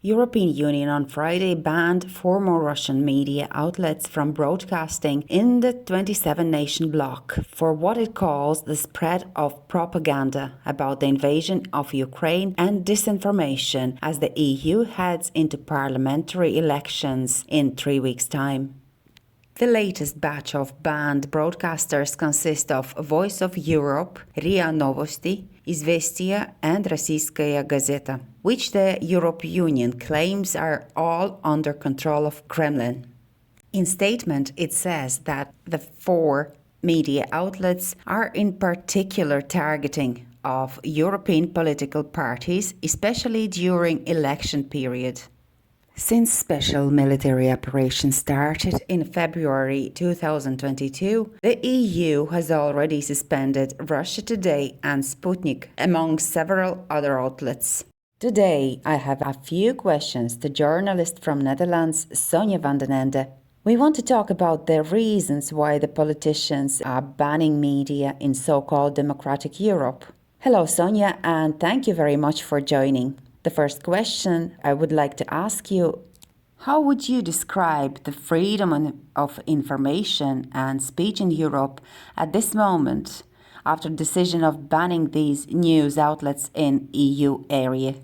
European Union on Friday banned former Russian media outlets from broadcasting in the 27-nation bloc for what it calls the spread of propaganda about the invasion of Ukraine and disinformation as the EU heads into parliamentary elections in 3 weeks' time. The latest batch of banned broadcasters consists of Voice of Europe, RIA Novosti, Izvestia and Российская Gazeta, which the European Union claims are all under control of Kremlin. In statement, it says that the 4 media outlets are in particular targeting of European political parties, especially during election period. Since special military operations started in February 2022, the EU has already suspended Russia Today and Sputnik, among several other outlets. Today, I have a few questions to journalist from Netherlands, Sonja van den Ende. We want to talk about the reasons why the politicians are banning media in so-called democratic Europe. Hello, Sonja, and thank you very much for joining. The first question I would like to ask you, how would you describe the freedom of information and speech in Europe at this moment after the decision of banning these news outlets in EU area?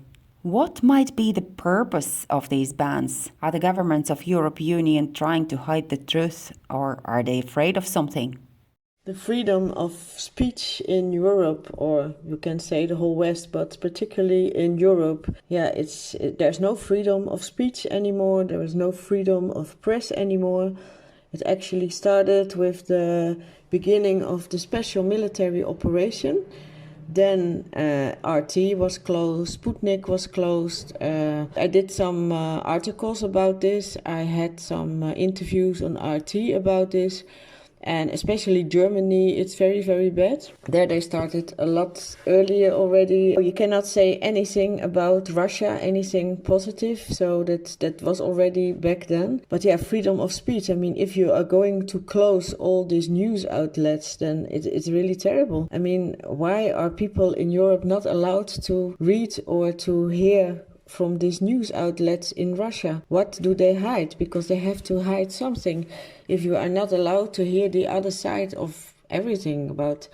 What might be the purpose of these bans? Are the governments of European Union trying to hide the truth, or are they afraid of something? The freedom of speech in Europe, or you can say the whole West, but particularly in Europe, there's no freedom of speech anymore. There is no freedom of press anymore. It actually started with the beginning of the special military operation. Then RT was closed, Sputnik was closed. I did some articles about this. I had some interviews on RT about this. And especially Germany, it's very, very bad. There they started a lot earlier already. You cannot say anything about Russia, anything positive. So that was already back then. But yeah, freedom of speech. I mean, if you are going to close all these news outlets, then it's really terrible. I mean, why are people in Europe not allowed to read or to hear from these news outlets in Russia? What do they hide? Because they have to hide something. If you are not allowed to hear the other side of everything about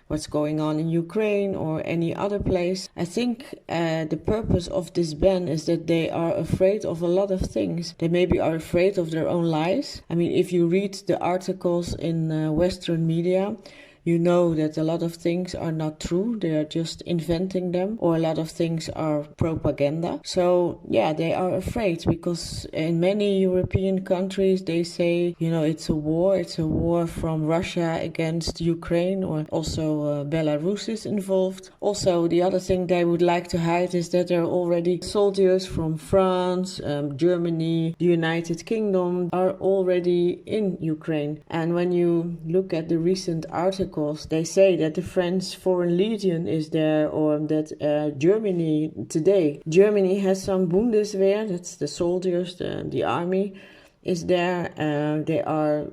what's going on in Ukraine or any other place, I think the purpose of this ban is that they are afraid of a lot of things. They maybe are afraid of their own lives. I mean, if you read the articles in Western media, you know that a lot of things are not true. They are just inventing them, or a lot of things are propaganda. So yeah, they are afraid because in many European countries they say, you know, it's a war from Russia against Ukraine, or also Belarus is involved. Also, the other thing they would like to hide is that there are already soldiers from France, Germany, the United Kingdom are already in Ukraine. And when you look at the recent articles, they say that the French Foreign Legion is there, or that Germany has some Bundeswehr, that's the soldiers, the army, is there. They are,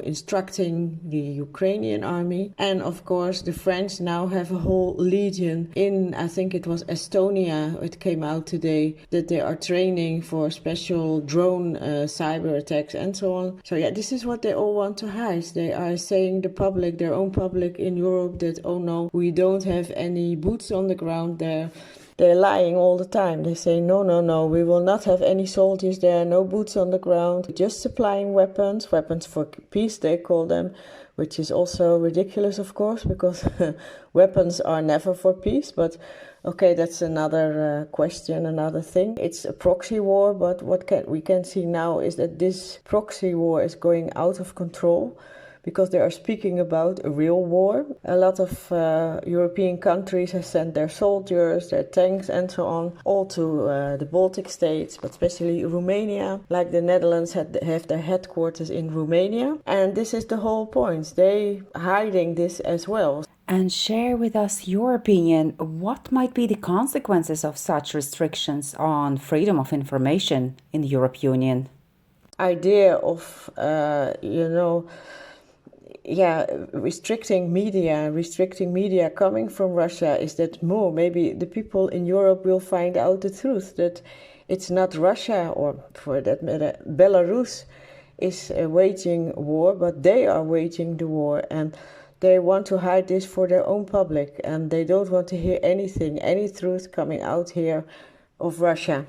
instructing the Ukrainian army. And of course, the French now have a whole legion in, I think it was Estonia, it came out today, that they are training for special drone cyber attacks and so on. So yeah, this is what they all want to hide. They are saying their own public in Europe, that, oh no, we don't have any boots on the ground there. They're lying all the time. They say, no, we will not have any soldiers there, no boots on the ground, just supplying weapons for peace, they call them, which is also ridiculous, of course, because weapons are never for peace. But okay, that's another question, another thing. It's a proxy war, but what we can see now is that this proxy war is going out of control, because they are speaking about a real war. A lot of European countries have sent their soldiers, their tanks and so on, all to the Baltic states, but especially Romania. Like the Netherlands have their headquarters in Romania. And this is the whole point. They hiding this as well. And share with us your opinion. What might be the consequences of such restrictions on freedom of information in the European Union? Idea of, restricting media coming from Russia is that maybe the people in Europe will find out the truth, that It's not Russia, or for that matter, Belarus is waging war, but they are waging the war, and they want to hide this for their own public, and they don't want to hear anything, any truth coming out here of Russia.